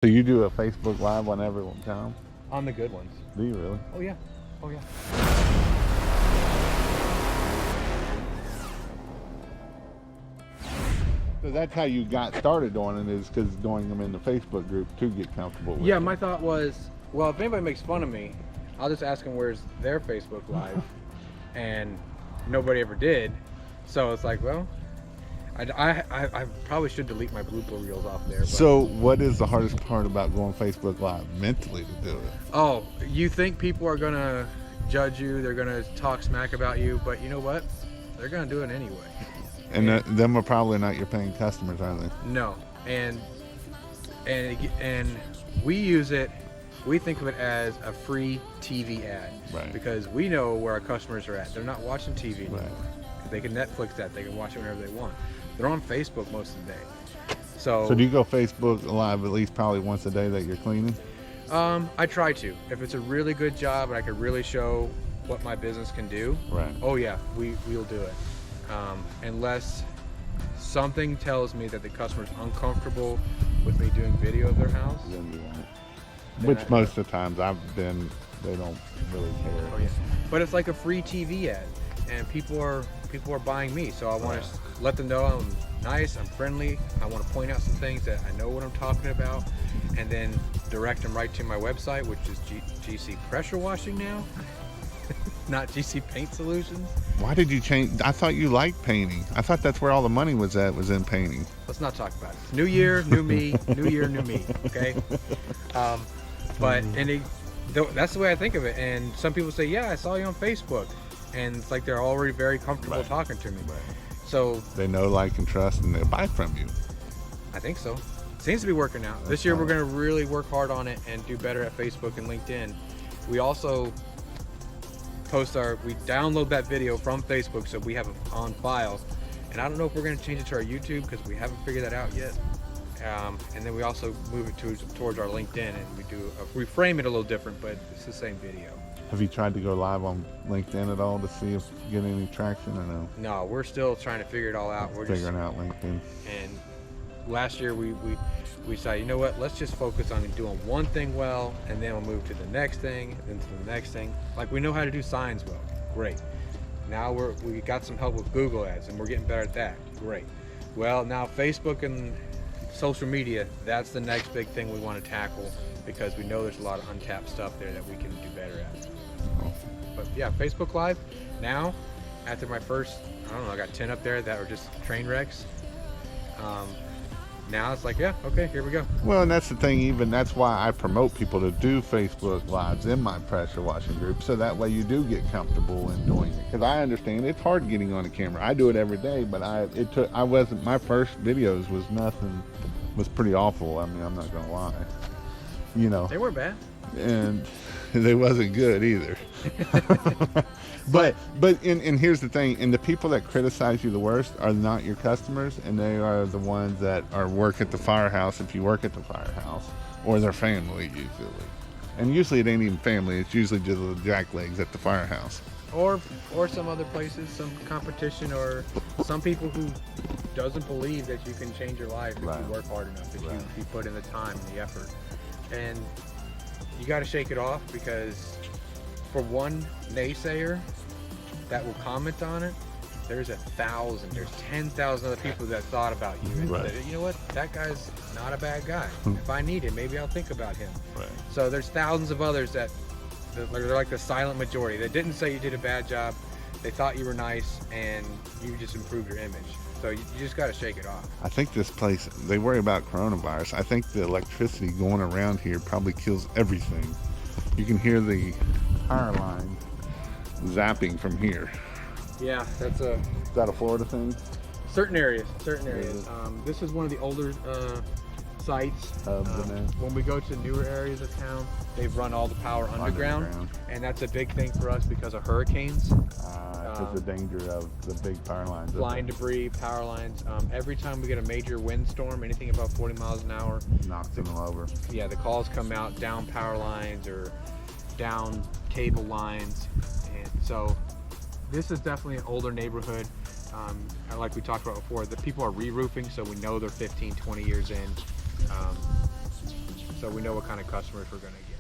So you do a Facebook Live on every time? On the good ones. Do you really? Oh yeah. Oh yeah. So that's how you got started doing it, is because doing them in the Facebook group to get comfortable with Yeah, it. my thought was, well, if anybody makes fun of me, I'll just ask them where's their Facebook Live, and nobody ever did. So it's like, well, I probably should delete my blooper reels off there. But, So what is the hardest part about going Facebook Live mentally to do it? oh, you think people are gonna judge you? They're gonna talk smack about you, but you know what? They're gonna do it anyway. And them are probably not your paying customers, are they? No, and we use it. We think of it as a free TV ad, Right. because we know where our customers are at. They're not watching TV anymore. Right. They can Netflix that. They can watch it whenever they want. They're on Facebook most of the day. So do you go Facebook Live at least probably once a day that you're cleaning? I try to. If it's a really good job and I can really show what my business can do, Right. oh yeah, we'll do it. Unless something tells me that the customer's uncomfortable with me doing video of their house. Then you won't. Then Which most of the times they don't really care. Oh yeah, but it's like a free TV ad, and people are buying me, so I want to let them know I'm nice, I'm friendly. I want to point out some things that I know what I'm talking about, and then direct them right to my website, which is GC Pressure Washing now, not GC Paint Solutions. Why did you change? I thought you liked painting. I thought that's where all the money was in painting. Let's not talk about it. New year, new me. New year, new me. Okay. But that's the way I think of it. And some people say, "Yeah, I saw you on Facebook," and it's like they're already very comfortable talking to me. Right. So They know, like, and trust, and they'll buy from you. I think so. Seems to be working out. This year we're going to really work hard on it and do better at Facebook and LinkedIn. We also we download that video from Facebook, so we have it on file. And I don't know if we're going to change it to our YouTube because we haven't figured that out yet. And then we also move it towards our LinkedIn, and we frame it a little different, but it's the same video. Have you tried to go live on LinkedIn at all to see if you get any traction or no? No, we're still trying to figure it all out. We're Figuring out LinkedIn. And last year we decided, you know what, let's just focus on doing one thing well, and then we'll move to the next thing, and then to the next thing. Like, we know how to do signs well, great. Now we got some help with Google ads, and we're getting better at that, great. Well, now Facebook and social media, that's the next big thing we want to tackle, because we know there's a lot of untapped stuff there that we can do better at. But yeah, Facebook Live now, after my first, I don't know, I got 10 up there that were just train wrecks. Now it's like, yeah, okay, here we go. Well, and that's the thing, even that's why I promote people to do Facebook Lives in my pressure washing group, so that way you do get comfortable in doing it. Because I understand it's hard getting on a camera. I do it every day, but my first videos was pretty awful. I mean, I'm not gonna lie. You know. They weren't bad. And they wasn't good either. but here's the thing, and the people that criticize you the worst are not your customers, and they are the ones that work at the firehouse, if you work at the firehouse, or their family usually. And usually it ain't even family, it's usually just the jacklegs at the firehouse. Or some other places, some competition, or some people who doesn't believe that you can change your life if you work hard enough, if you put in the time and the effort. And you got to shake it off, because for one naysayer that will comment on it, there's 1,000, there's 10,000 other people that thought about you and said, you know what, that guy's not a bad guy. If I need him, maybe I'll think about him. Right. So there's thousands of others that they're like the silent majority. They didn't say you did a bad job. They thought you were nice, and you just improved your image. So you just got to shake it off. I think this place, they worry about coronavirus. I think the electricity going around here probably kills everything. You can hear the power line zapping from here. Yeah, is that a Florida thing? Certain areas. This is one of the older sites. When we go to newer areas of town, they've run all the power underground, and that's a big thing for us because of hurricanes. Because the danger of the big power lines. Flying debris, power lines. Every time we get a major windstorm, anything about 40 miles an hour, knocks them over. Yeah, the calls come out down power lines or down cable lines. And so this is definitely an older neighborhood. Like we talked about before, the people are re-roofing, so we know they're 15, 20 years in. so we know what kind of customers we're going to get.